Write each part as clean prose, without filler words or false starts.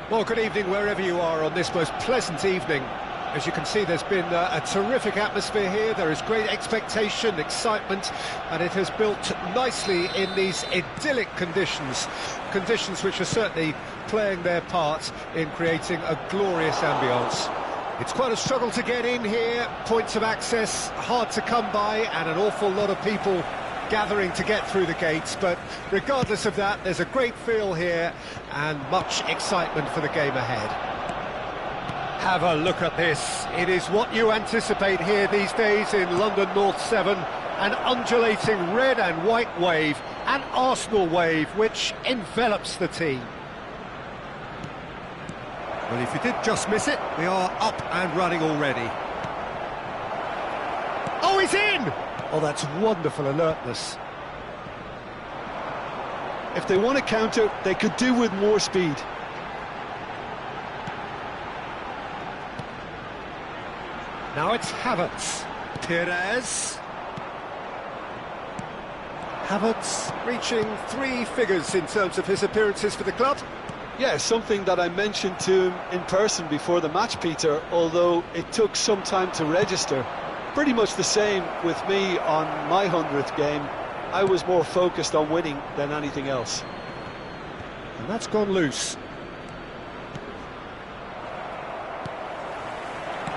Well, good evening wherever you are on this most pleasant evening. As you can see, there's been a terrific atmosphere here. There is great expectation, excitement, and it has built nicely in these idyllic conditions. Conditions which are certainly playing their part in creating a glorious ambience. It's quite a struggle to get in here, points of access hard to come by, and an awful lot of people gathering to get through the gates, but regardless of that, there's a great feel here and much excitement for the game ahead. Have a look at this. It is what you anticipate here these days in London North 7, an undulating red and white wave, an Arsenal wave which envelops the team. Well, if you did just miss it, we are up and running already. Oh, he's in! Oh, that's wonderful alertness. If they want to counter, they could do with more speed. Now it's Havertz. Perez. Havertz reaching 3 figures in terms of his appearances for the club. Yeah, something that I mentioned to him in person before the match, Peter, although it took some time to register. Pretty much the same with me on my 100th game. I was more focused on winning than anything else. And that's gone loose.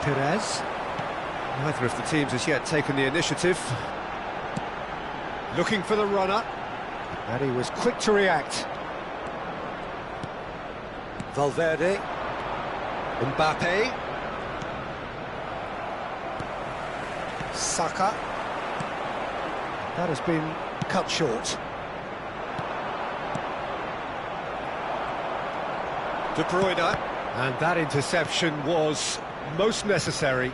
Perez. Neither of the teams has yet taken the initiative. Looking for the runner. And he was quick to react. Valverde. Mbappe. Saka. That has been cut short. De Bruyne. And that interception was most necessary.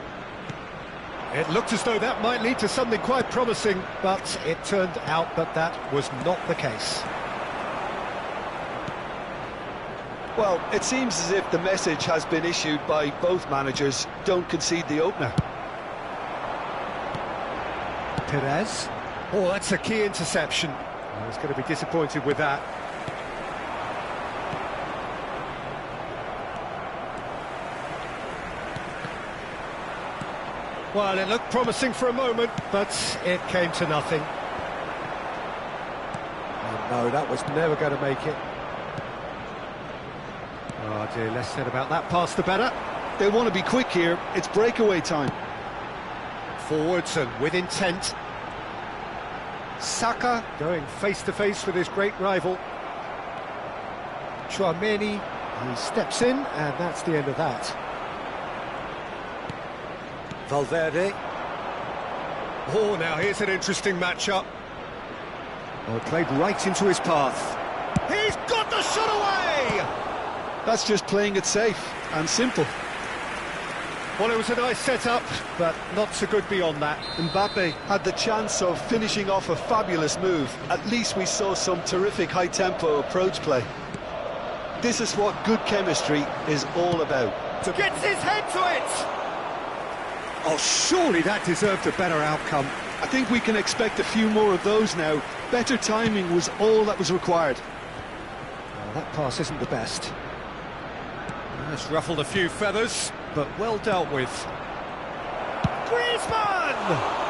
It looked as though that might lead to something quite promising, but it turned out that that was not the case. Well, it seems as if the message has been issued by both managers: don't concede the opener. Perez. Oh, that's a key interception. I was going to be disappointed with that. Well, it looked promising for a moment, but it came to nothing. Oh, no, that was never going to make it. Oh dear, less said about that pass the better. They want to be quick here. It's breakaway time. Forwards and with intent. Saka going face-to-face with his great rival. Tchouaméni, he steps in, and that's the end of that. Valverde. Oh, now here's an interesting matchup. Oh, played right into his path. He's got the shot away! That's just playing it safe and simple. Well, it was a nice setup, but not so good beyond that. Mbappe had the chance of finishing off a fabulous move. At least we saw some terrific high-tempo approach play. This is what good chemistry is all about. Gets his head to it! Oh, surely that deserved a better outcome. I think we can expect a few more of those now. Better timing was all that was required. Well, that pass isn't the best. It's ruffled a few feathers, but well dealt with. Griezmann!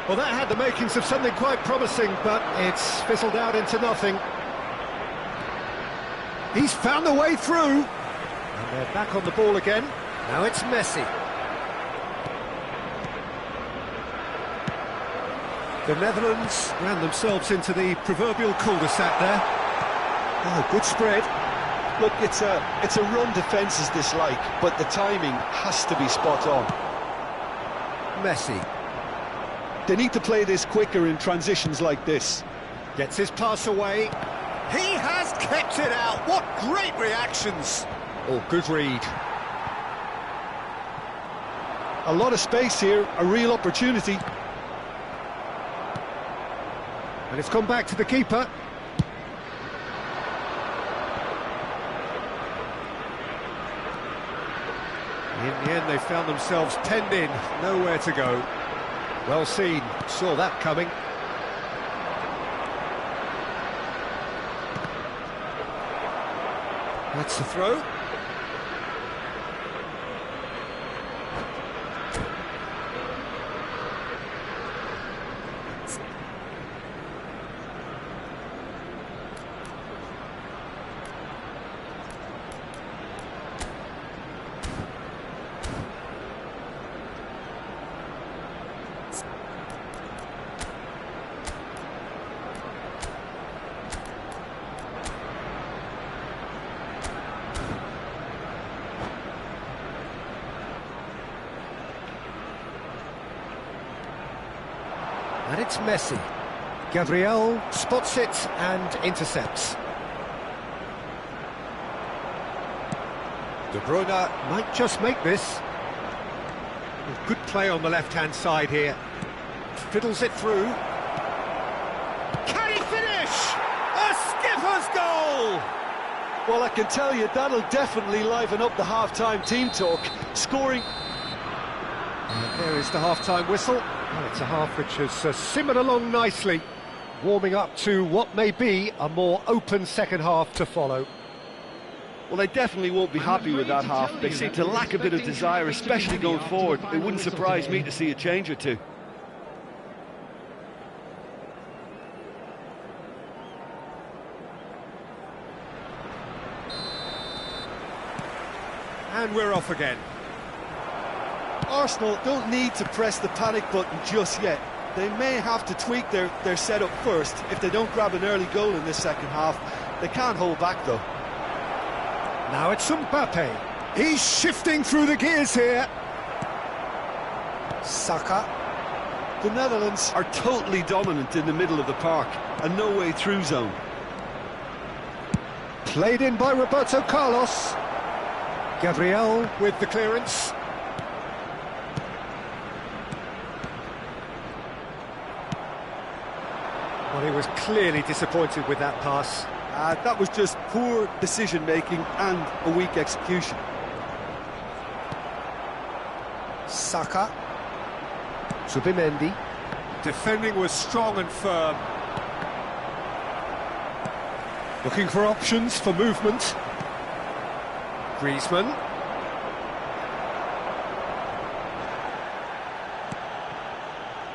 Well, that had the makings of something quite promising, but it's fizzled out into nothing. He's found a way through. And they're back on the ball again. Now it's Messi. The Netherlands ran themselves into the proverbial cul-de-sac there. Oh, good spread. Look, it's a run defence's dislike, but the timing has to be spot on. Messi. They need to play this quicker in transitions like this. Gets his pass away. He has kept it out. What great reactions. Oh, good read. A lot of space here, a real opportunity. And it's come back to the keeper. In the end, they found themselves penned in, nowhere to go. Well seen, saw that coming. That's the throw. And it's Messi. Gabriel spots it and intercepts. De Bruyne might just make this. Good play on the left-hand side here. Fiddles it through. Can he finish? A skipper's goal! Well, I can tell you, that'll definitely liven up the half-time team talk. Scoring... And there is the half-time whistle. Well, it's a half which has simmered along nicely, warming up to what may be a more open second half to follow. Well, they definitely won't be happy with that half. They seem to lack a bit of desire, especially going forward. It wouldn't surprise me to see a change or two. And we're off again. Arsenal don't need to press the panic button just yet. They may have to tweak their setup first if they don't grab an early goal in this second half. They can't hold back, though. Now it's Mbappe. He's shifting through the gears here. Saka. The Netherlands are totally dominant in the middle of the park, a no-way through zone. Played in by Roberto Carlos. Gabriel with the clearance. Well, he was clearly disappointed with that pass. That was just poor decision-making and a weak execution. Saka. Zubimendi. Defending was strong and firm. Looking for options for movement. Griezmann.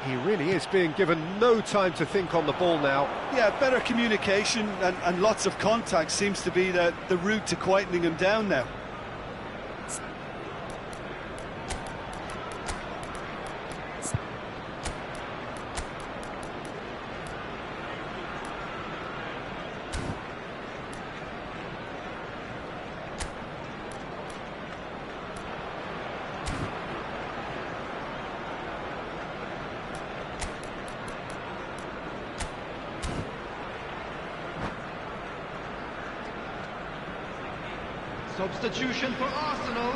He really is being given no time to think on the ball now. Yeah, better communication and lots of contact seems to be the route to quietening him down now. Substitution for Arsenal,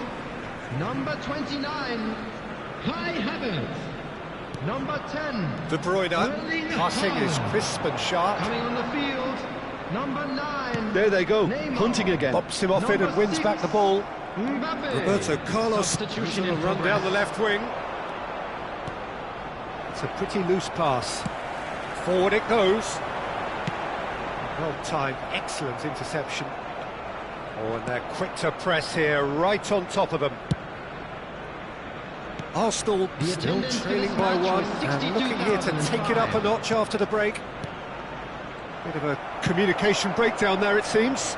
number 29, Kai Havertz. Number 10, De Bruyne, passing is crisp and sharp. coming on the field, number 9. There they go, Neymar. hunting again. Pops him off it and wins back the ball. Mbappe. Roberto Carlos Substitution going in to run progress. down the left wing. It's a pretty loose pass. Forward it goes. Well timed, excellent interception. Oh, and they're quick to press here, right on top of them. Arsenal still trailing by one, and looking here to take it up a notch after the break. Bit of a communication breakdown there, it seems.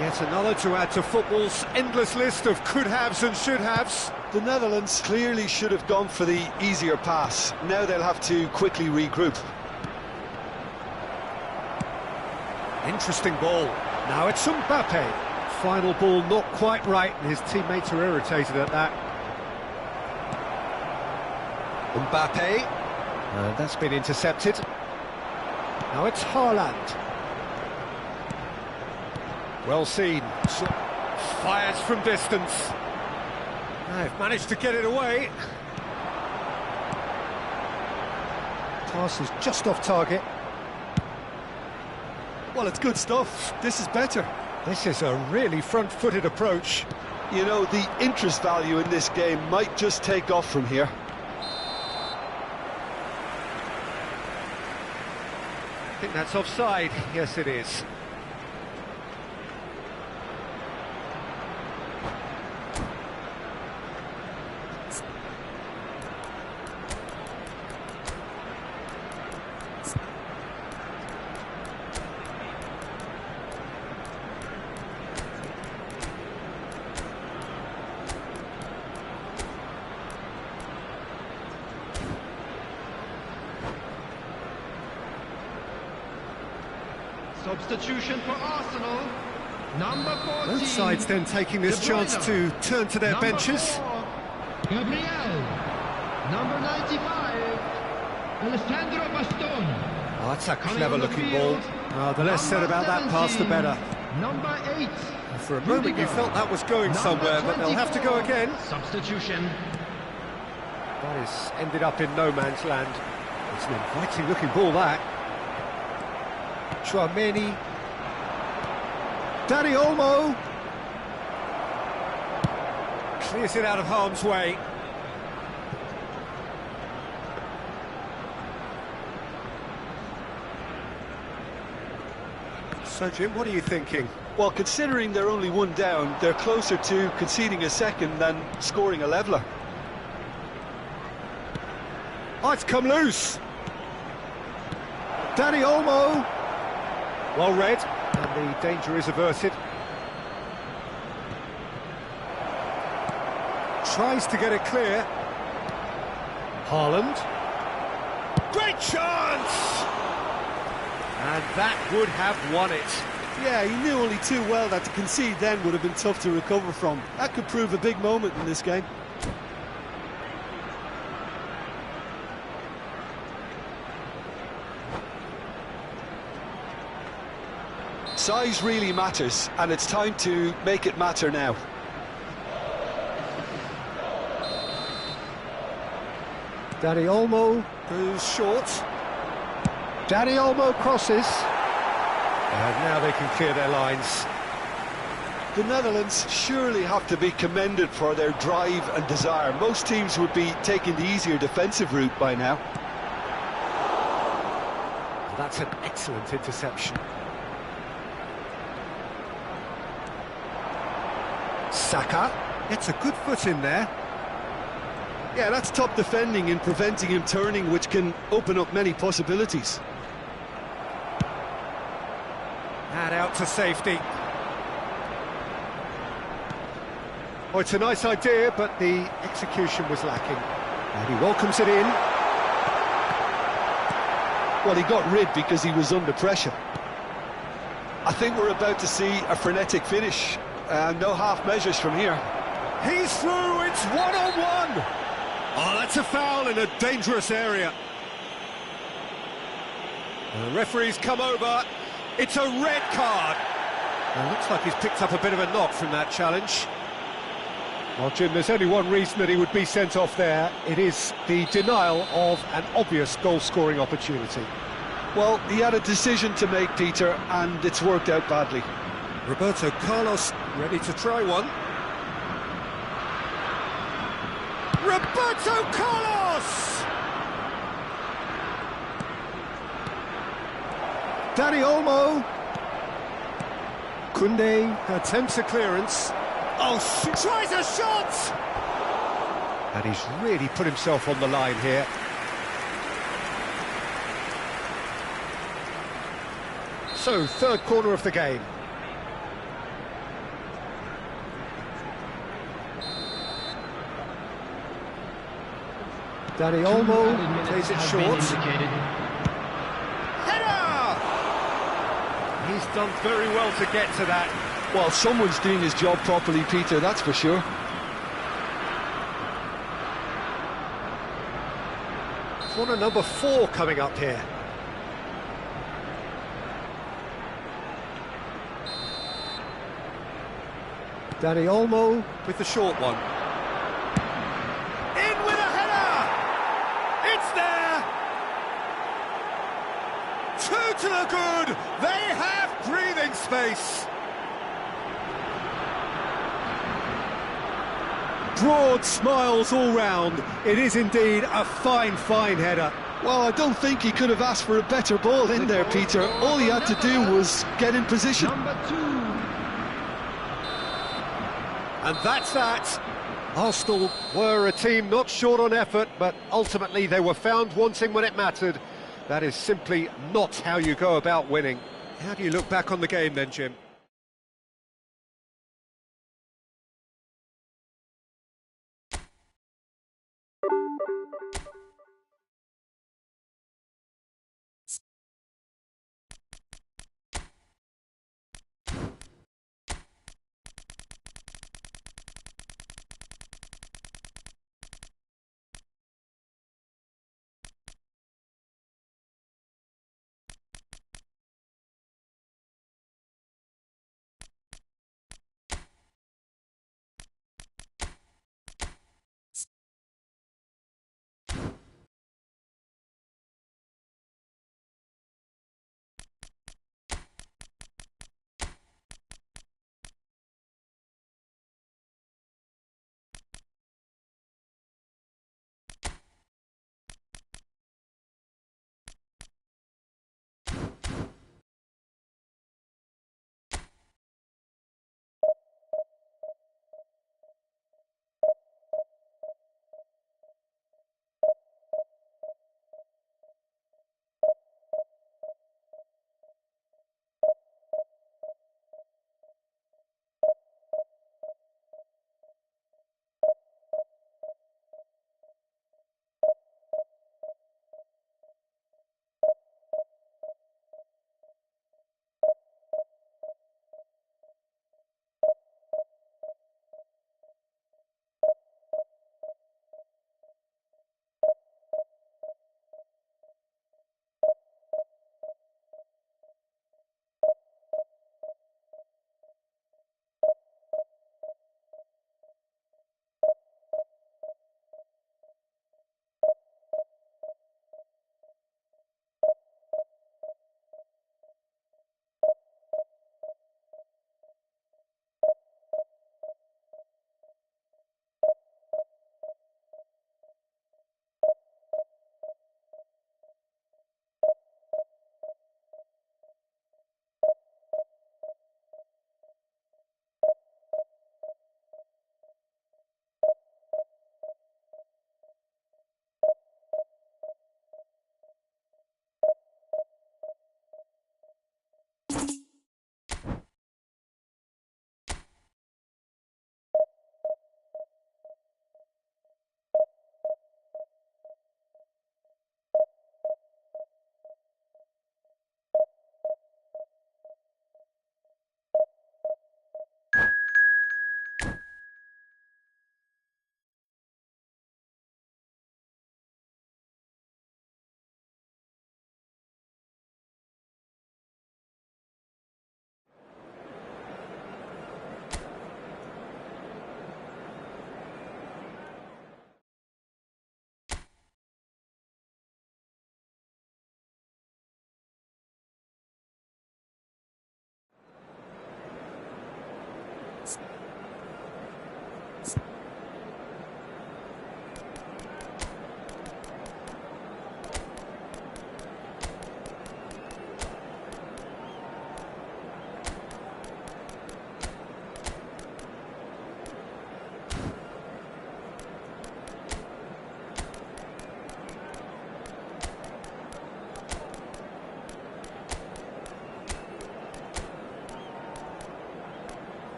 Yet another to add to football's endless list of could-haves and should-haves. The Netherlands clearly should have gone for the easier pass. Now they'll have to quickly regroup. Interesting ball. Now it's Mbappe. Final ball not quite right, and his teammates are irritated at that. Mbappe. That's been intercepted. Now it's Haaland. Well seen. Fires from distance. They've managed to get it away. Pass is just off target. Well, it's good stuff. This is better. This is a really front-footed approach. You know, the interest value in this game might just take off from here. I think that's offside. Yes, it is. Substitution for Arsenal. Number 14. Both sides then taking this chance to turn to their benches. 4, Gabriel. Number 95. Alessandro Bastone. Oh, that's a Coming clever on the looking field, ball. Oh, the less said about that pass, the better. Number 8. For a moment you felt that was going somewhere, but they'll have to go again. Substitution. That has ended up in no man's land. It's an inviting looking ball, that. Chouameni. Dani Olmo. Clears it out of harm's way. So, Jim, what are you thinking? Well, considering they're only one down, they're closer to conceding a second than scoring a leveller. Oh, it's come loose. Dani Olmo. Well read, and the danger is averted. Tries to get it clear. Haaland. Great chance! And that would have won it. Yeah, he knew only too well that to concede then would have been tough to recover from. That could prove a big moment in this game. Size really matters, and it's time to make it matter now. Dani Olmo goes short. Dani Olmo crosses. And now they can clear their lines. The Netherlands surely have to be commended for their drive and desire. Most teams would be taking the easier defensive route by now. Well, that's an excellent interception. Saka gets a good foot in there. Yeah, that's top defending and preventing him turning, which can open up many possibilities. And out to safety. Oh, it's a nice idea, but the execution was lacking. And he welcomes it in. Well, he got rid because he was under pressure. I think we're about to see a frenetic finish. No half measures from here. He's through, it's one-on-one! Oh, that's a foul in a dangerous area. The referee's come over. It's a red card. Well, looks like he's picked up a bit of a knock from that challenge. Well, Jim, there's only one reason that he would be sent off there. It is the denial of an obvious goal-scoring opportunity. Well, he had a decision to make, Peter, and it's worked out badly. Roberto Carlos ready to try one. Roberto Carlos! Dani Olmo. Koundé attempts a clearance. Oh, tries a shot! And he's really put himself on the line here. So, third corner of the game. Dani Olmo plays it short. Header! He's done very well to get to that. Well, someone's doing his job properly, Peter, that's for sure. Corner number 4 coming up here. Dani Olmo with the short one. In with a header! It's there! 2 to the good! They have breathing space! broad smiles all round. It is indeed a fine, fine header. Well, I don't think he could have asked for a better ball in there, Peter. All he had to do was get in position. Number 2. And that's that. Arsenal were a team not short on effort, but ultimately they were found wanting when it mattered. That is simply not how you go about winning. How do you look back on the game then, Jim?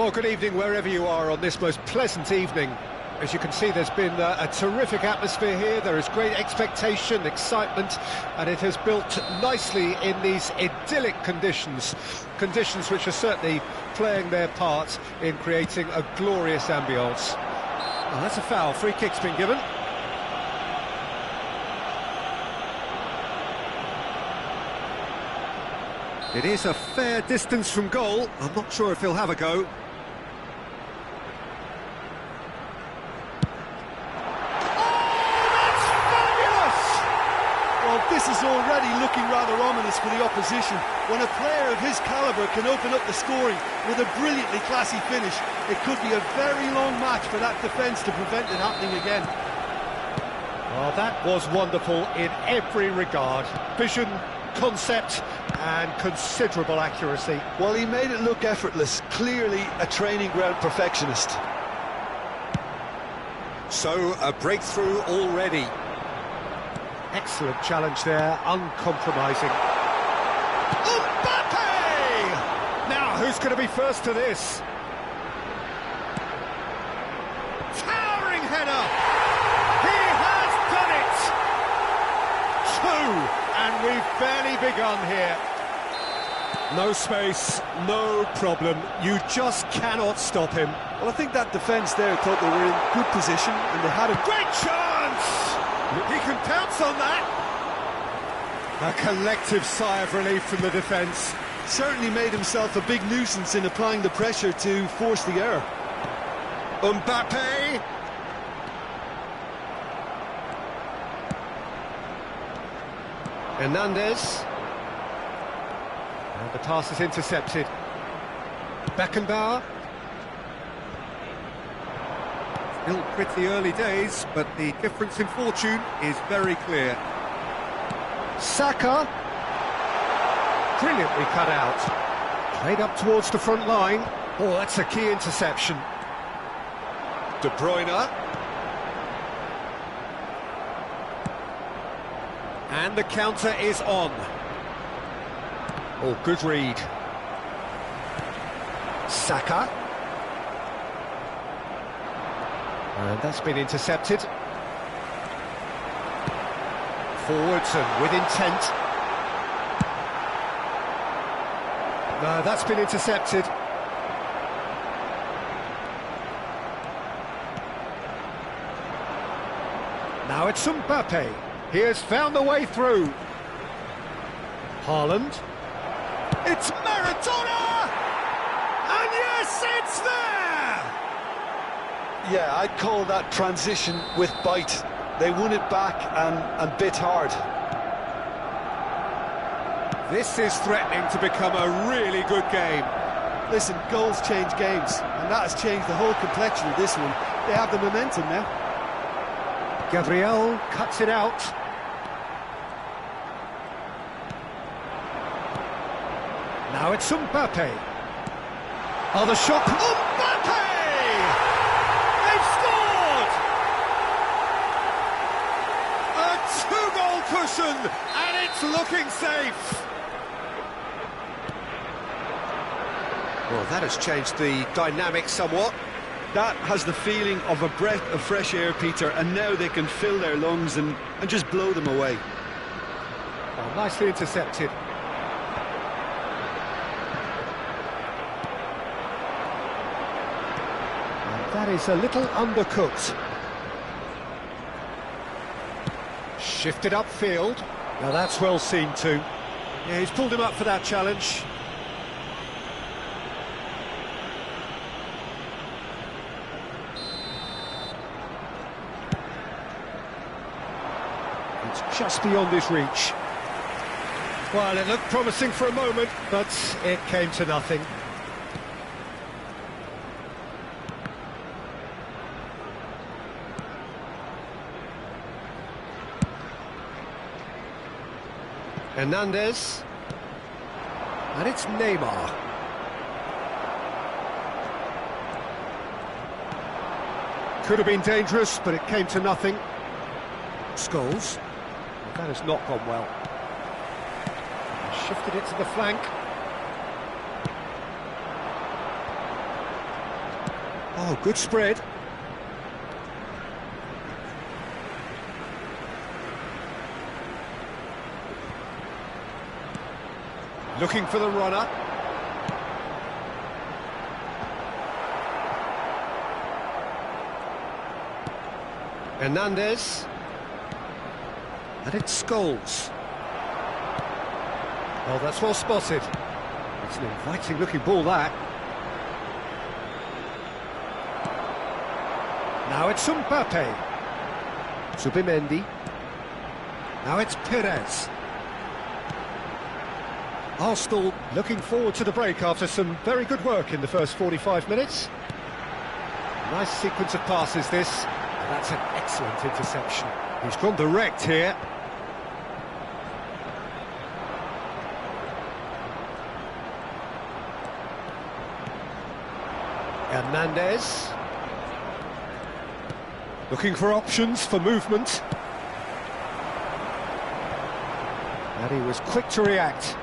Well, good evening wherever you are on this most pleasant evening. As you can see, there's been a terrific atmosphere here. There is great expectation, excitement, and it has built nicely in these idyllic conditions. Conditions which are certainly playing their part in creating a glorious ambience. Well, that's a foul. Free kick's been given. It is a fair distance from goal. I'm not sure if he'll have a go. This is already looking rather ominous for the opposition. When a player of his calibre can open up the scoring with a brilliantly classy finish, it could be a very long match for that defence to prevent it happening again. Well, that was wonderful in every regard. Vision, concept and considerable accuracy. Well, he made it look effortless, clearly a training ground perfectionist. So, a breakthrough already. Excellent challenge there, uncompromising. Mbappe! Now, who's going to be first to this? Towering header! He has done it! 2, and we've barely begun here. No space, no problem. You just cannot stop him. Well, I think that defence there thought they were in good position and they had a great chance! He can pounce on that! A collective sigh of relief from the defence. Certainly made himself a big nuisance in applying the pressure to force the error. Mbappe! Hernandez. And the pass is intercepted. Beckenbauer. Still pretty early days, but the difference in fortune is very clear. Saka. Brilliantly cut out. Played up towards the front line. Oh, that's a key interception. De Bruyne. And the counter is on. Oh, good read. Saka. And that's been intercepted. Forwards and with intent. No, that's been intercepted. Now it's Mbappe. He has found the way through. Haaland. It's Maradona! And yes, it's there! Yeah, I'd call that transition with bite. They won it back and bit hard. This is threatening to become a really good game. Listen, goals change games, and that has changed the whole complexion of this one. They have the momentum now. Gabriel cuts it out. Now it's Mbappe. Oh, the shot. Mbappe! They've scored! A two-goal cushion, and it's looking safe. Well, that has changed the dynamic somewhat. That has the feeling of a breath of fresh air, Peter, and now they can fill their lungs and just blow them away. Oh, nicely intercepted. That is a little undercooked. Shifted upfield. Now that's well seen too. Yeah, he's pulled him up for that challenge. It's just beyond his reach. Well, it looked promising for a moment, but it came to nothing. Hernandez. And it's Neymar. Could have been dangerous, but it came to nothing. Scholes. That has not gone well. Shifted it to the flank. Oh, good spread. Looking for the runner. Hernandez. And it's Scholes. Oh, that's well spotted. It's an inviting looking ball, that. Now it's Mbappe. Zubimendi. Now it's Perez. Arsenal looking forward to the break after some very good work in the first 45 minutes. Nice sequence of passes, this. And that's an excellent interception. He's gone direct here. Hernandez. Looking for options for movement. And he was quick to react.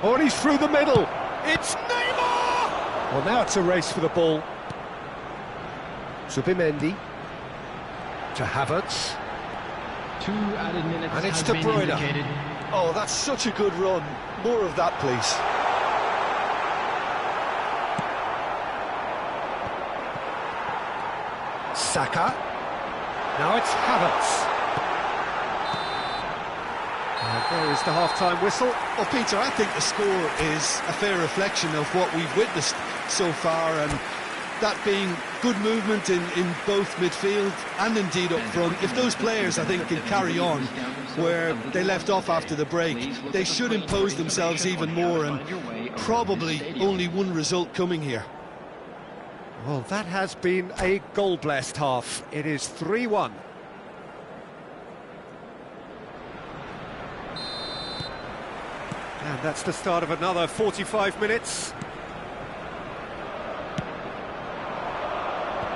Oh, and he's through the middle. It's Neymar! Well, now it's a race for the ball. Zubimendi. To Havertz. 2 added minutes And it's has De been Bruyne. indicated. Oh, that's such a good run. More of that, please. Saka. Now it's Havertz. And there is the half-time whistle. Well, Peter, I think the score is a fair reflection of what we've witnessed so far, and that being good movement in both midfield and indeed up front. If those players, I think, can carry on where they left off after the break, they should impose themselves even more, and probably only one result coming here. Well, that has been a goal-blessed half. It is 3-1. And that's the start of another 45 minutes.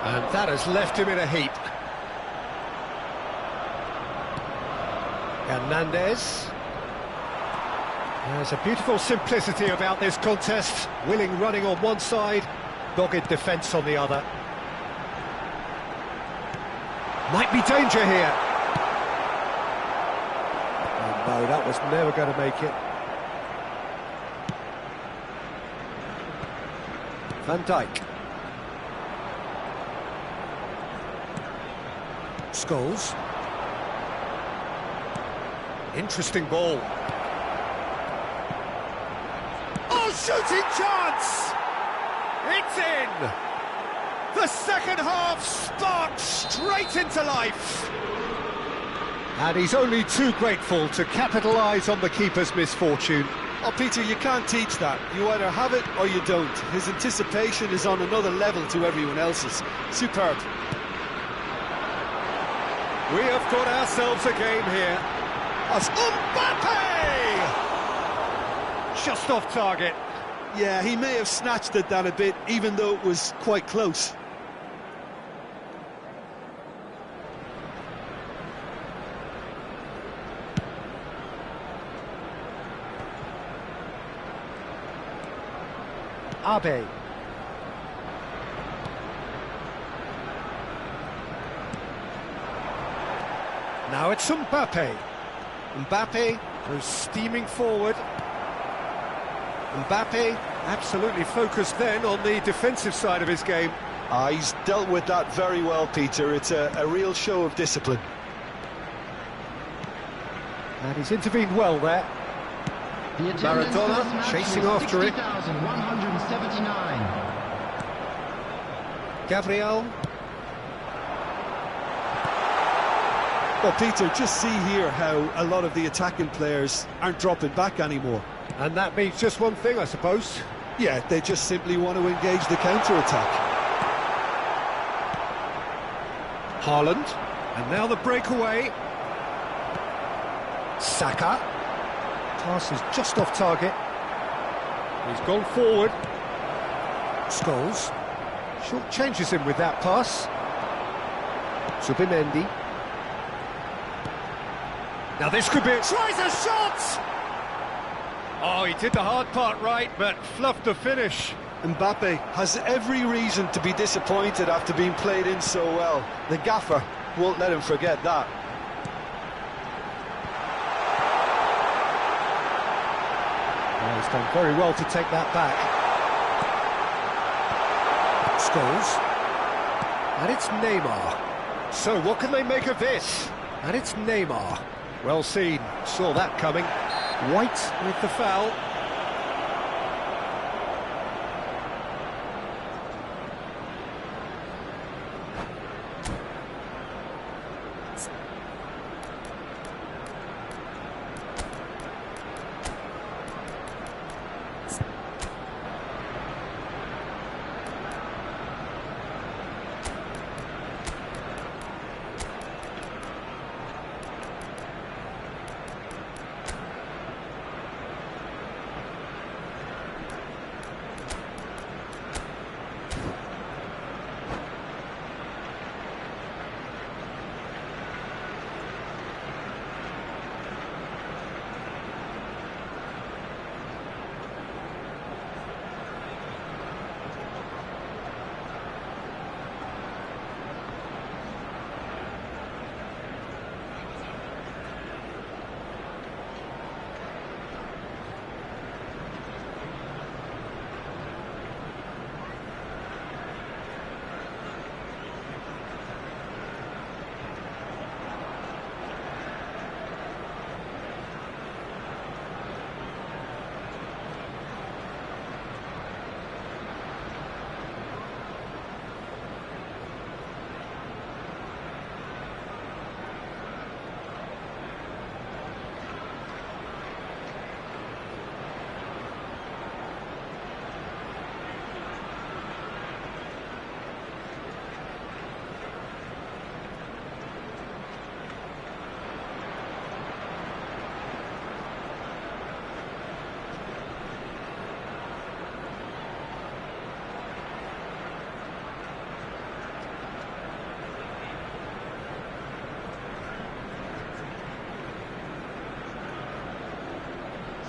And that has left him in a heap. Hernandez. There's a beautiful simplicity about this contest. Willing running on one side, dogged defence on the other. Might be danger here. Oh no, that was never going to make it. Van Dijk. Scholes. Interesting ball. Oh, shooting chance! It's in! The second half sparks straight into life. And he's only too grateful to capitalise on the keeper's misfortune. Oh, Peter, you can't teach that. You either have it or you don't. His anticipation is on another level to everyone else's. Superb. We have got ourselves a game here. As Mbappe! Just off target. Yeah, he may have snatched at that a bit, even though it was quite close. Abe. Now it's Mbappe. Mbappe goes steaming forward. Mbappe absolutely focused then on the defensive side of his game. He's dealt with that very well, Peter. It's a real show of discipline. And he's intervened well there. The attendance Maradona for this match chasing was after it. 60,179. Gabriel. Well, Peter, just see here how a lot of the attacking players aren't dropping back anymore. And that means just one thing, I suppose. Yeah, they just simply want to engage the counter-attack. Haaland. And now the breakaway. Saka. Pass is just off target. He's gone forward. Scholes. Short changes him with that pass. Zubimendi. Now this could be it. Tries a shot! Oh, he did the hard part right, but fluffed the finish. Mbappe has every reason to be disappointed after being played in so well. The gaffer won't let him forget that. Well, he's done very well to take that back. Scholes. And it's Neymar. So what can they make of this? And it's Neymar. Well seen, saw that coming. White with the foul.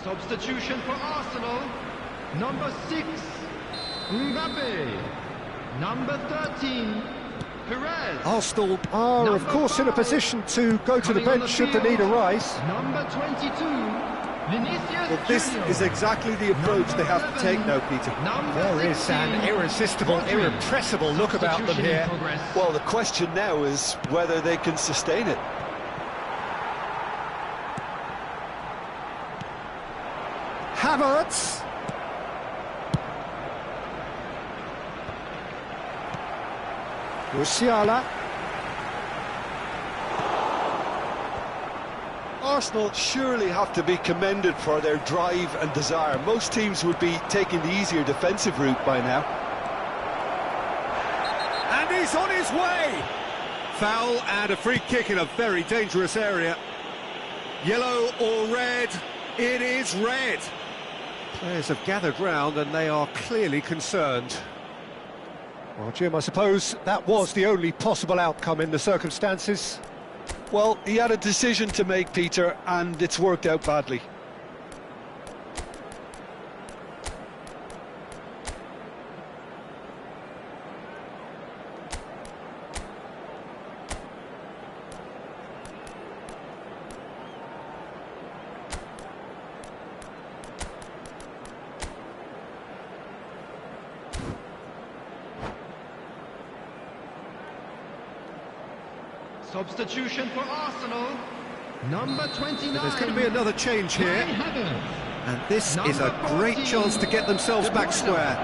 Substitution for Arsenal. Number 6, Mbappe. Number 13, Perez. Arsenal are, of course, in a position to go to the bench should the need arise. Number 22, Vinicius But this Junior. is exactly the approach they have to take now, Peter. There is an irresistible, irrepressible look about them here. Well, the question now is whether they can sustain it. Havertz. Musiala. Arsenal surely have to be commended for their drive and desire. Most teams would be taking the easier defensive route by now. And he's on his way. Foul and a free kick in a very dangerous area. Yellow or red? It is red. Players have gathered round and they are clearly concerned. Well, Jim, I suppose that was the only possible outcome in the circumstances. Well, he had a decision to make, Peter, and it's worked out badly. Substitution for Arsenal. Number 29. There's going to be another change here. And this is a great chance to get themselves back square.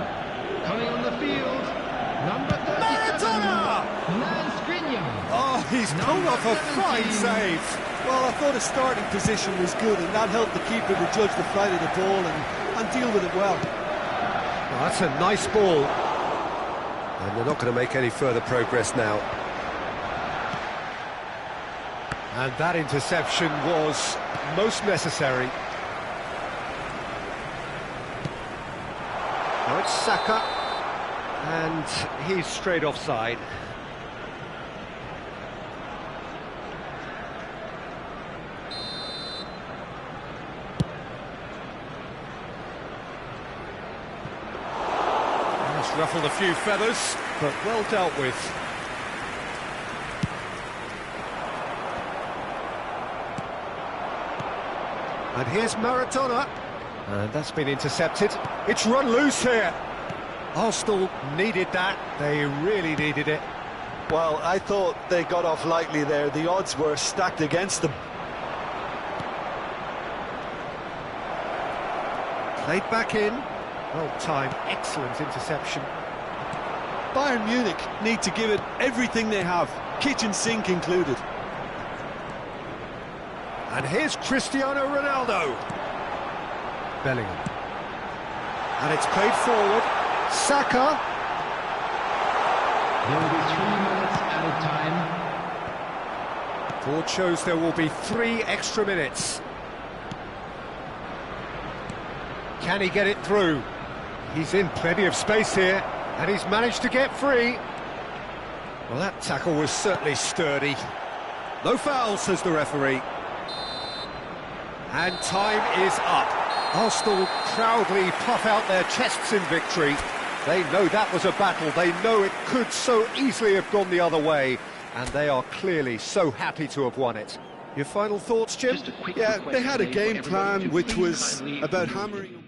Coming on the field, number 37. Maradona! Oh, he's pulled off a fine save. Well, I thought his starting position was good, and that helped the keeper to judge the flight of the ball and deal with it well. Well, that's a nice ball. And they're not going to make any further progress now. And that interception was most necessary. Now it's Saka, and he's straight offside. Ruffled a few feathers, but well dealt with. And here's Maradona. And that's been intercepted. It's run loose here. Arsenal needed that. They really needed it. Well, I thought they got off lightly there. The odds were stacked against them. Played back in. Well timed, excellent interception. Bayern Munich need to give it everything they have, kitchen sink included. And here's Cristiano Ronaldo. Bellingham. And it's played forward. Saka. There will be 3 minutes added time. Ford shows there will be 3 extra minutes. Can he get it through? He's in plenty of space here, and he's managed to get free. Well, that tackle was certainly sturdy. No foul, says the referee. And time is up. Arsenal proudly puff out their chests in victory. They know that was a battle. They know it could so easily have gone the other way. And they are clearly so happy to have won it. Your final thoughts, Jim? Yeah, they had a game plan which was about hammering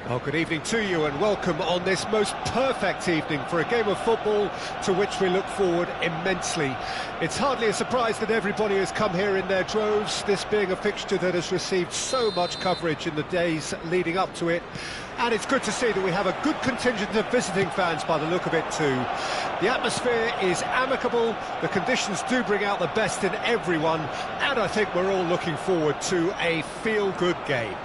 Well, good evening to you and welcome on this most perfect evening for a game of football to which we look forward immensely. It's hardly a surprise that everybody has come here in their droves, this being a fixture that has received so much coverage in the days leading up to it. And it's good to see that we have a good contingent of visiting fans by the look of it too. The atmosphere is amicable, the conditions do bring out the best in everyone, and I think we're all looking forward to a feel-good game.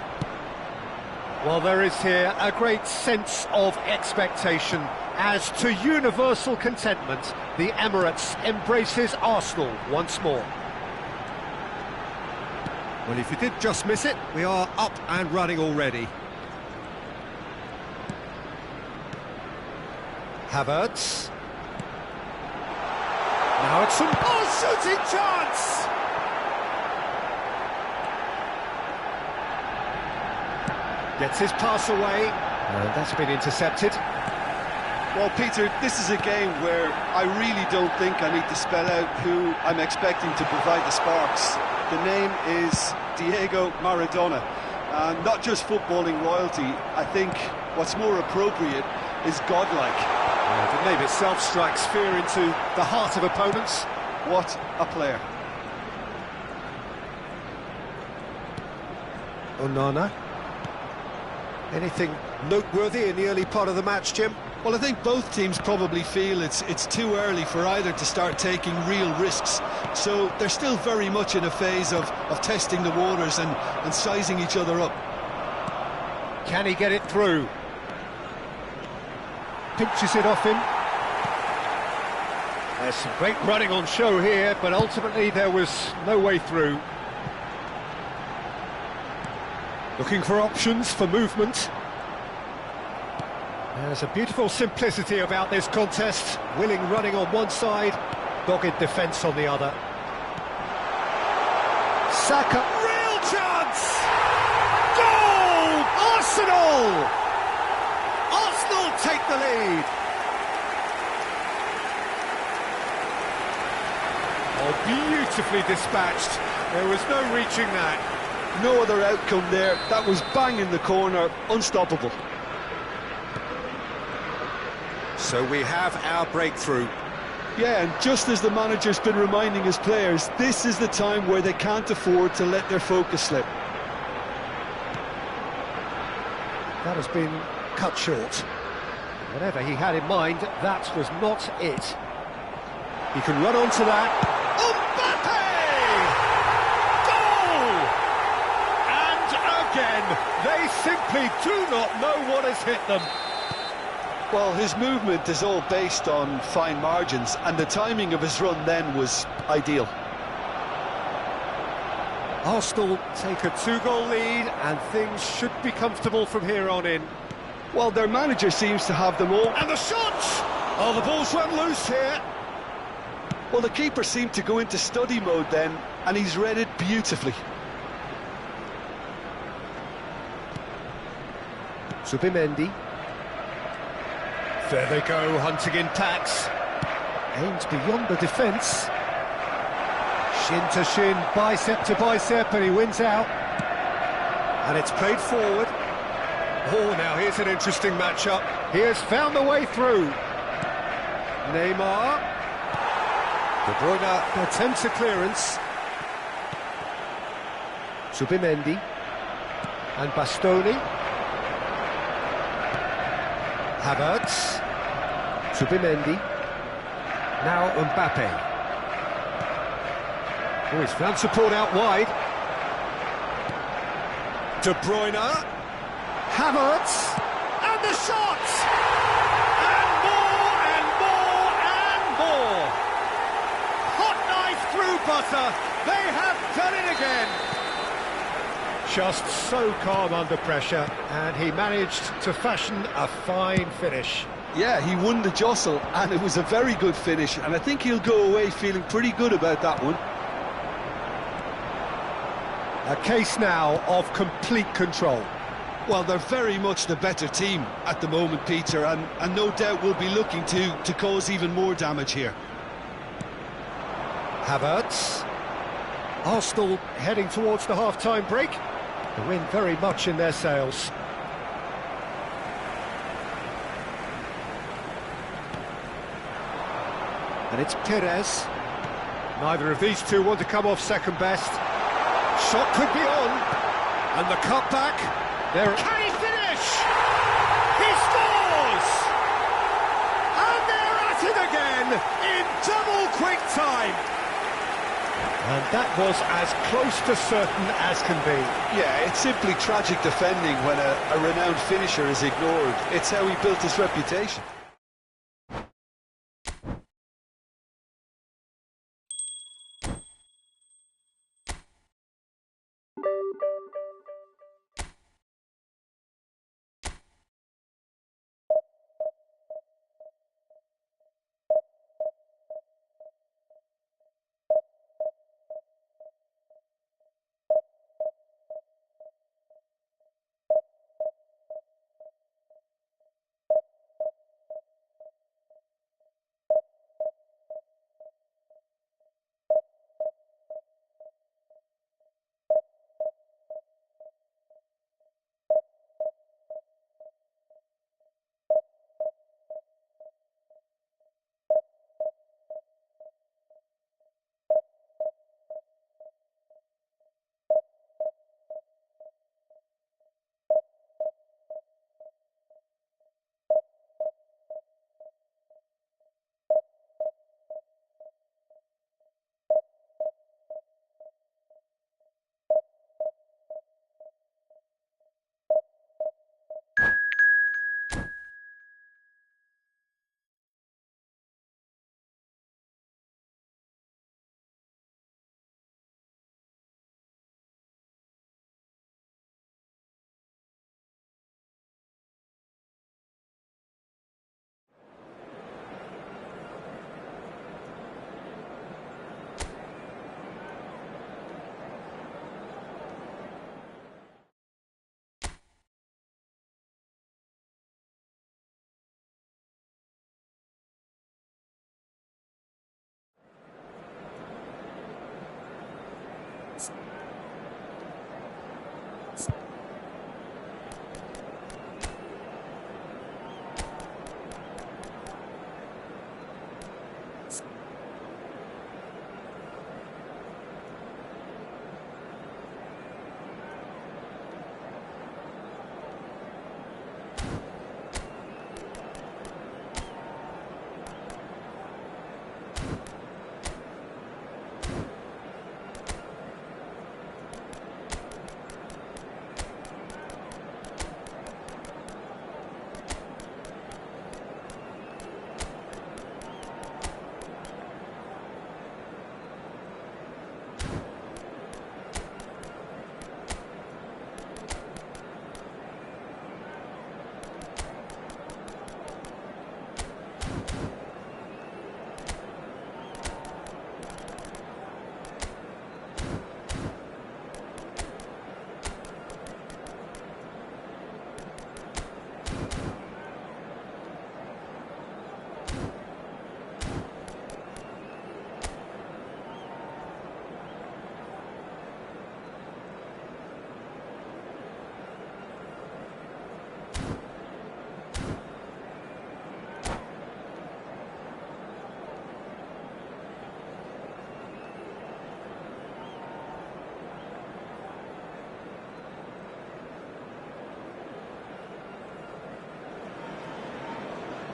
Well, there is here a great sense of expectation as to universal contentment. The Emirates embraces Arsenal once more. Well, if you did just miss it, we are up and running already. Havertz. Now it's some shooting chance! Gets his pass away, and that's been intercepted. Well, Peter, this is a game where I really don't think I need to spell out who I'm expecting to provide the sparks. The name is Diego Maradona. Not just footballing royalty, I think what's more appropriate is godlike. The name itself strikes fear into the heart of opponents. What a player. Onana. Anything noteworthy in the early part of the match, Jim? Well, I think both teams probably feel it's too early for either to start taking real risks. So they're still very much in a phase of testing the waters and sizing each other up. Can he get it through? Pinches it off him. There's some great running on show here, but ultimately there was no way through. Looking for options for movement. There's a beautiful simplicity about this contest. Willing running on one side, dogged defence on the other. Saka, real chance! Goal! Arsenal! Arsenal take the lead. Oh, beautifully dispatched. There was no reaching that. No other outcome there. That was bang in the corner, unstoppable. So we have our breakthrough. Yeah, and just as the manager's been reminding his players, this is the time where they can't afford to let their focus slip. That has been cut short. Whatever he had in mind, that was not it. He can run onto that. Again, they simply do not know what has hit them. Well, his movement is all based on fine margins, and the timing of his run then was ideal. Arsenal take a 2-goal lead, and things should be comfortable from here on in. Well, their manager seems to have them all. And the shot! Oh, the ball's run loose here. Well, the keeper seemed to go into study mode then, and he's read it beautifully. Zubimendi. There they go, hunting in packs. Aims beyond the defence. Shin to shin, bicep to bicep, and he wins out. And it's played forward. Oh, now here's an interesting matchup. He has found the way through. Neymar. De Bruyne attempts a clearance. Zubimendi. And Bastoni. Havertz, Zubimendi, now Mbappe. Oh, he's found support out wide. De Bruyne, Havertz, and the shot! And more, and more, and more! Hot knife through butter, they have done it again! Just so calm under pressure, and he managed to fashion a fine finish. Yeah, he won the jostle, and it was a very good finish, and I think he'll go away feeling pretty good about that one. A case now of complete control. Well, they're very much the better team at the moment, Peter, and no doubt will be looking to cause even more damage here. Havertz. Arsenal heading towards the half-time break. The wind very much in their sails. And it's Perez. Neither of these two want to come off second best. Shot could be on. And the cutback. There. Can he finish? He scores! And they're at it again in double quick time. And that was as close to certain as can be. Yeah, it's simply tragic defending when a renowned finisher is ignored. It's how he built his reputation.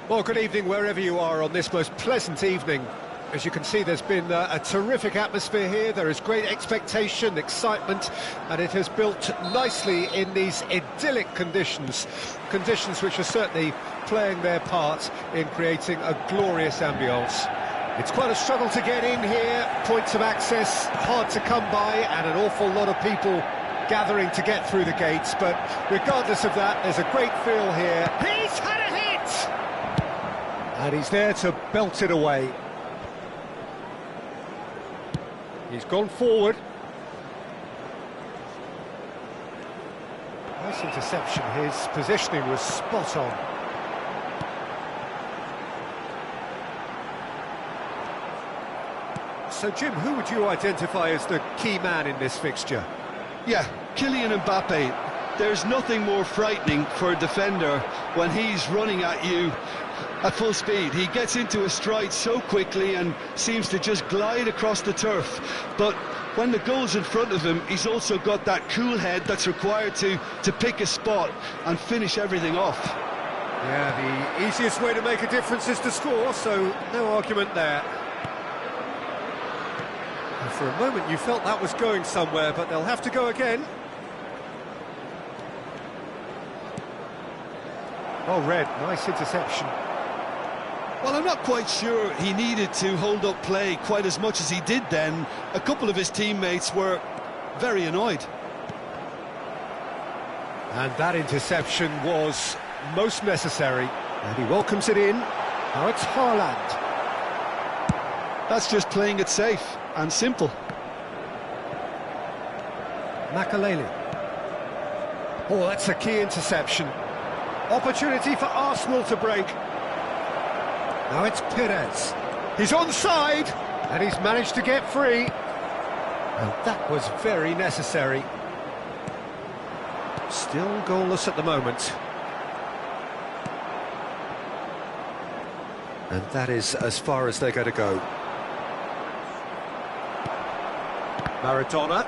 Well, good evening wherever you are on this most pleasant evening. As you can see, there's been a terrific atmosphere here. There is great expectation, excitement, and it has built nicely in these idyllic conditions. Conditions which are certainly playing their part in creating a glorious ambience. It's quite a struggle to get in here, points of access hard to come by, and an awful lot of people gathering to get through the gates. But regardless of that, there's a great feel here. He's had a hit! And he's there to belt it away. He's gone forward. Nice interception. His positioning was spot on. So, Jim, who would you identify as the key man in this fixture? Yeah, Kylian Mbappe. There's nothing more frightening for a defender when he's running at you At full speed, he gets into a stride so quickly and seems to just glide across the turf. But when the goal's in front of him, he's also got that cool head that's required to pick a spot and finish everything off. Yeah, the easiest way to make a difference is to score, so no argument there. And for a moment you felt that was going somewhere, but they'll have to go again. Oh, Red, nice interception. Well, I'm not quite sure he needed to hold up play quite as much as he did then. A couple of his teammates were very annoyed. And that interception was most necessary. And he welcomes it in. Now it's Haaland. That's just playing it safe and simple. Makaleli. Oh, that's a key interception. Opportunity for Arsenal to break. Now it's Perez. He's onside, and he's managed to get free. And that was very necessary. Still goalless at the moment. And that is as far as they're going to go. Maradona.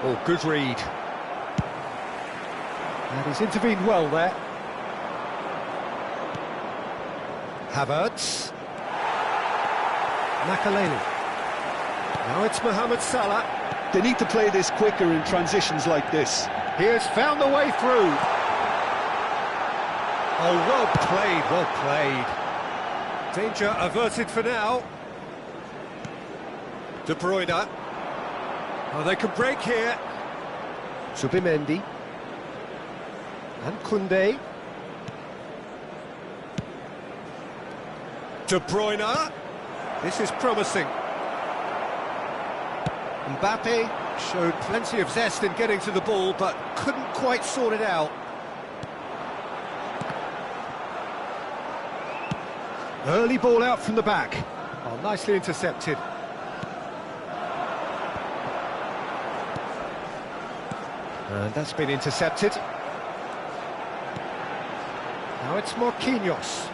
Oh, good read. And he's intervened well there. Havertz. Makaleli. Now it's Mohamed Salah. They need to play this quicker in transitions like this. He has found the way through. Oh, well played, well played. Danger averted for now. De Bruyne. Oh, they can break here. Zubimendi. And Koundé. De Bruyne. This is promising. Mbappe showed plenty of zest in getting to the ball, but couldn't quite sort it out. Early ball out from the back. Oh, nicely intercepted. And that's been intercepted. Now it's Marquinhos.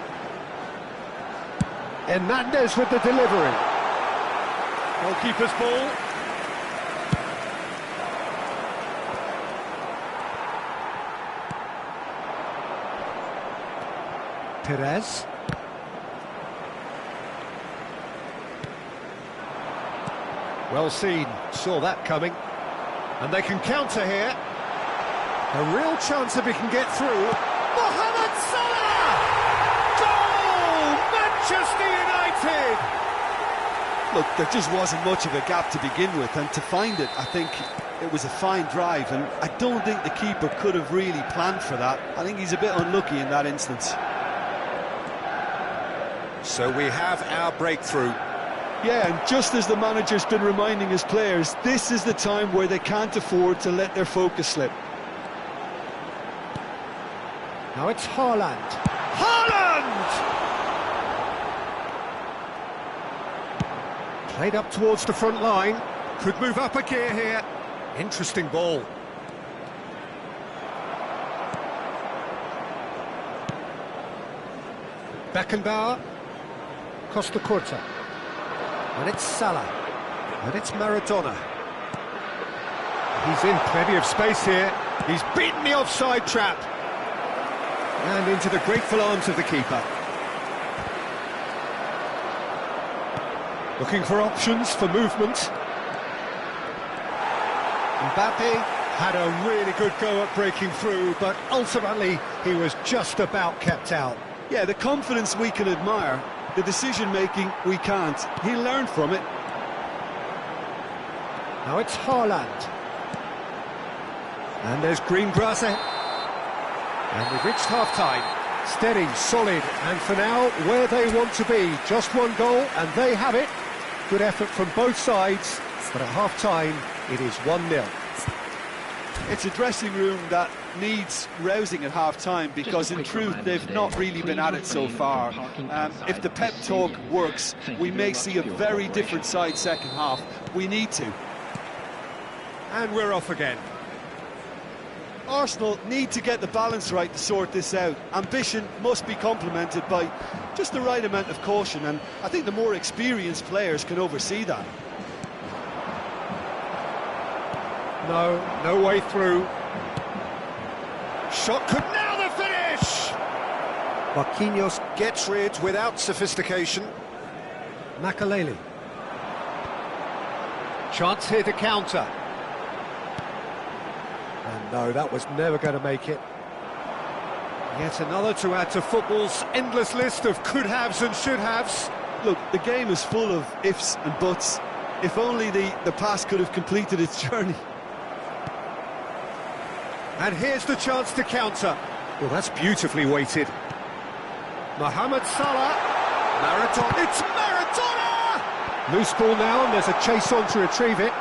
Hernandez with the delivery. Goalkeeper's ball. Perez. Well seen, saw that coming. And they can counter here. A real chance if he can get through. Mohamed Salah! Goal! Manchester United! Look, there just wasn't much of a gap to begin with, and to find it, I think it was a fine drive, and I don't think the keeper could have really planned for that. I think he's a bit unlucky in that instance. So we have our breakthrough. Yeah, and just as the manager's been reminding his players, this is the time where they can't afford to let their focus slip. Now it's Haaland. Haaland! Played up towards the front line. Could move up a gear here. Interesting ball. Beckenbauer. Costa Curta. And it's Salah. And it's Maradona. He's in plenty of space here. He's beaten the offside trap. And into the grateful arms of the keeper. Looking for options for movement. Mbappe had a really good go at breaking through, but ultimately he was just about kept out. Yeah, the confidence we can admire, the decision-making we can't. He'll learn from it. Now it's Haaland. And there's green grass ahead. And we've reached half-time. Steady, solid, and for now, where they want to be. Just one goal, and they have it. Good effort from both sides, but at half-time, it is 1-0. It's a dressing room that needs rousing at half-time, because in truth they've not really been at it so far. If the pep talk works, we may see a very different side second half. We need to. And we're off again. Arsenal need to get the balance right to sort this out. Ambition must be complemented by just the right amount of caution, and I think the more experienced players can oversee that. No way through. Shot could now the finish! Marquinhos, Gets rid without sophistication. Makaleli. Chance here to counter. And no, that was never going to make it. Yet another to add to football's endless list of could-haves and should-haves. Look, the game is full of ifs and buts. If only the pass could have completed its journey. And here's the chance to counter. Well, that's beautifully weighted. Mohamed Salah. Maradona. It's Maradona! Loose ball now, and there's a chase on to retrieve it.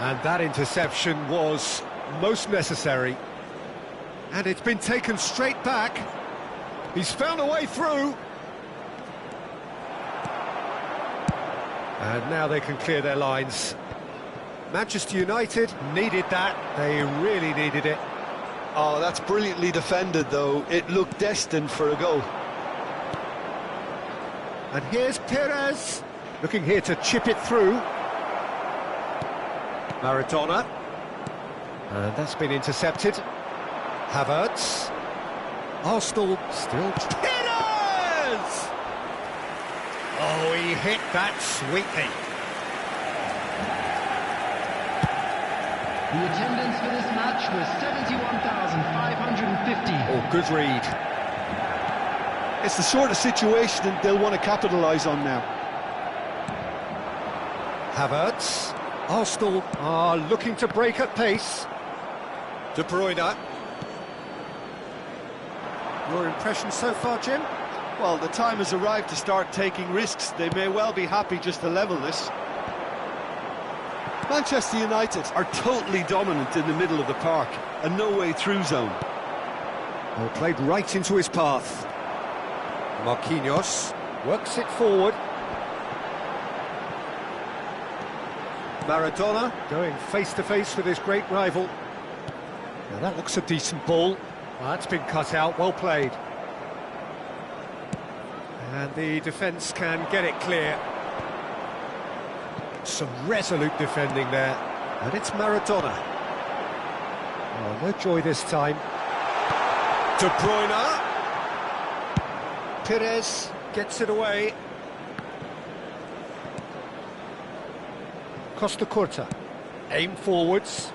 And that interception was most necessary. And it's been taken straight back. He's found a way through. And now they can clear their lines. Manchester United needed that. They really needed it. Oh, that's brilliantly defended, though. It looked destined for a goal. And here's Perez, looking here to chip it through. Maradona. And that's been intercepted. Havertz. Arsenal still... Perez! Oh, he hit that sweetly. The attendance for this match was 71,550. Oh, good read. It's the sort of situation that they'll want to capitalise on now. Havertz. Arsenal are looking to break at pace. De Bruyne. Your impression so far, Jim? Well, the time has arrived to start taking risks. They may well be happy just to level this. Manchester United are totally dominant in the middle of the park, a no-way through zone. Well, played right into his path. Marquinhos works it forward. Maradona going face-to-face with his great rival. Now that looks a decent ball. Well, that's been cut out, well played. And the defence can get it clear. Some resolute defending there. And it's Maradona. Oh, no joy this time. De Bruyne. Perez gets it away. Costa Curta. Aim forwards.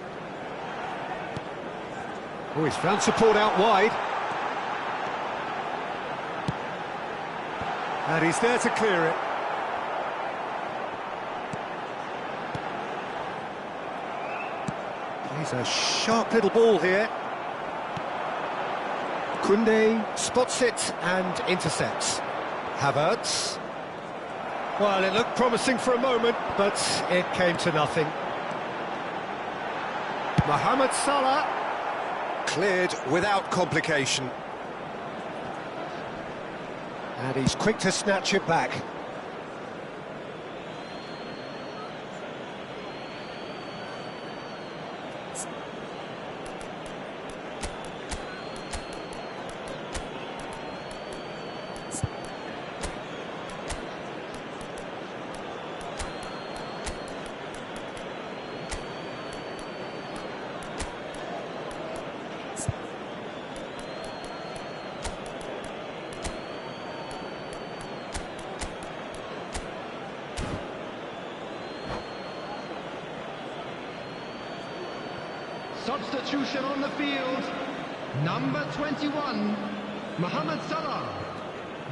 Oh, he's found support out wide. And he's there to clear it. He's a sharp little ball here. Koundé spots it and intercepts. Havertz. Well, it looked promising for a moment, but it came to nothing. Mohamed Salah. Cleared without complication. And he's quick to snatch it back. Substitution on the field. Number 21, Mohamed Salah.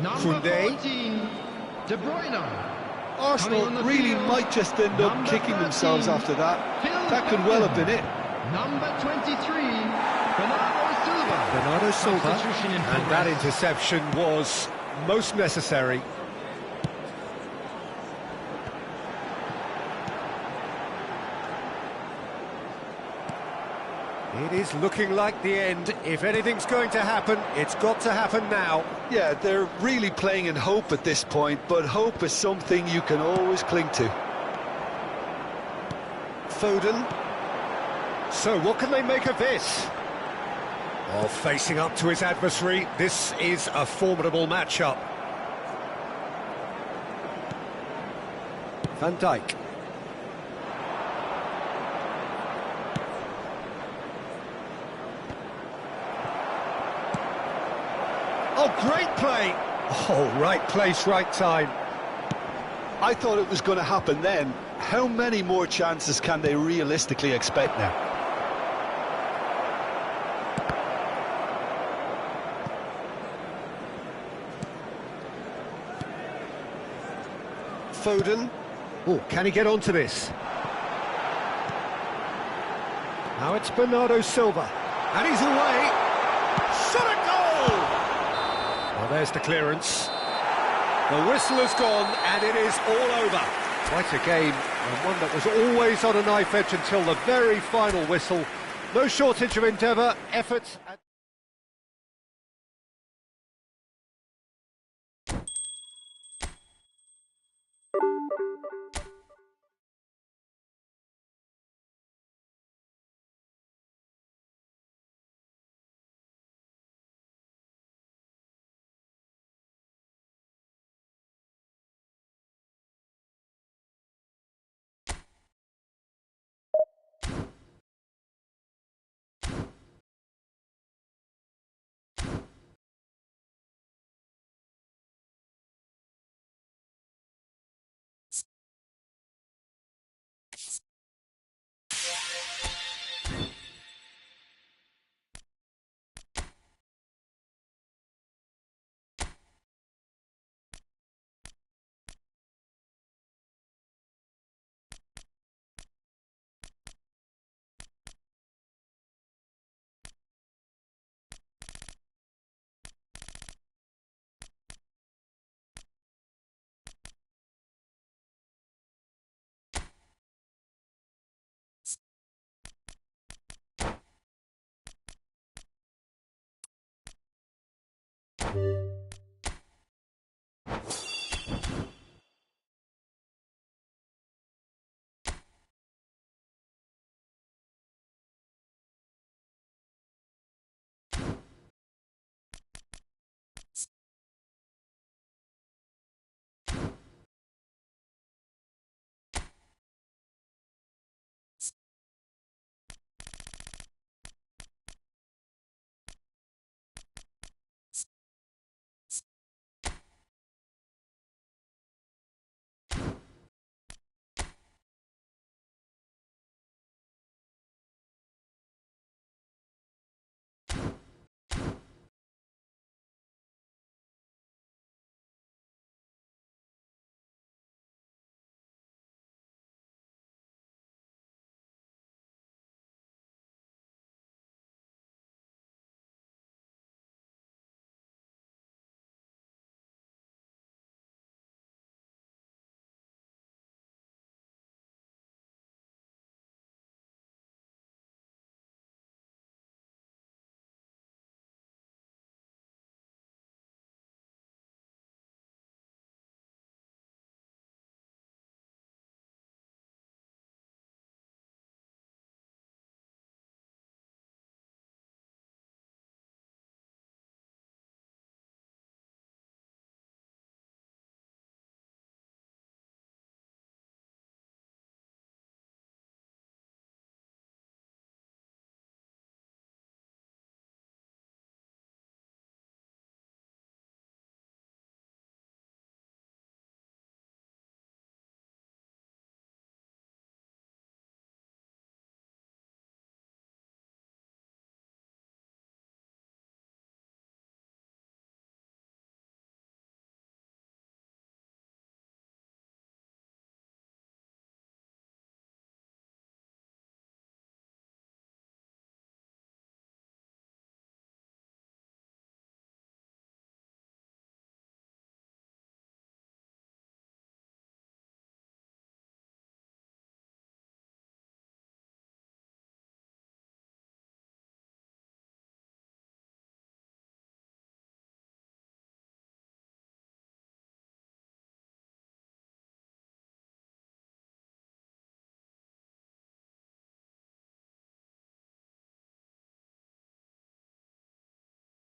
Number Koundé. 14, De Bruyne. Arsenal really might just end up Number kicking 13, themselves after that. Phil That could well have been it. Number 23, Bernardo Silva. Bernardo Silva. Substitution in And that progress. interception was most necessary. It is looking like the end. If anything's going to happen, it's got to happen now. Yeah, they're really playing in hope at this point, but hope is something you can always cling to. Foden. So what can they make of this? Oh, facing up to his adversary, this is a formidable matchup. Van Dijk. Oh, great play! Oh, right place, right time. I thought it was going to happen then. How many more chances can they realistically expect now? Foden. Oh, can he get onto this? Now it's Bernardo Silva. And he's away. Shot a goal! Well, there's the clearance. The whistle has gone, and it is all over. Quite a game, and one that was always on a knife edge until the very final whistle. No shortage of endeavour, effort...